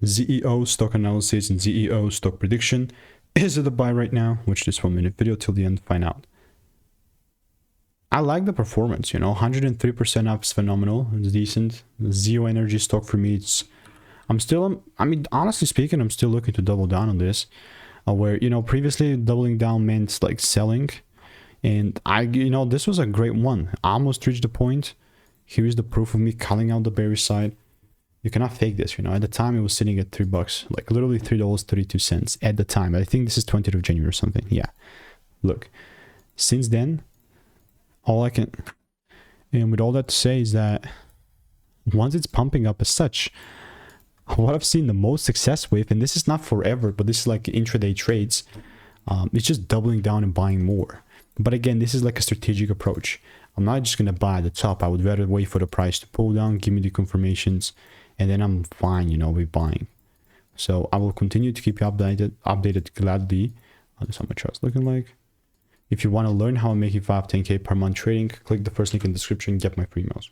ZEO stock analysis and ZEO stock prediction. Is it a buy right now? Watch this 1 minute video till the end, find out. I like the performance, you know, 103% up is phenomenal. It's decent. Zeo Energy stock for me, I mean, honestly speaking, I'm still looking to double down on this. Where, you know, previously doubling down meant like selling. And you know, this was a great one. I almost reached the point. Here is the proof of me calling out the bearish side. You cannot fake this, you know. At the time, it was sitting at $3, like literally $3.32 at the time. I think this is 20th of January or something. Yeah. Look, since then, and with all that to say is that once it's pumping up as such, what I've seen the most success with, and this is not forever, but this is like intraday trades, it's just doubling down and buying more. But again, this is like a strategic approach. I'm not just going to buy at the top. I would rather wait for the price to pull down, give me the confirmations, and then I'm fine, you know, with buying. So I will continue to keep you updated gladly. That's how my chart's looking like. If you want to learn how I'm making 5-10K per month trading, click the first link in the description, get my free emails.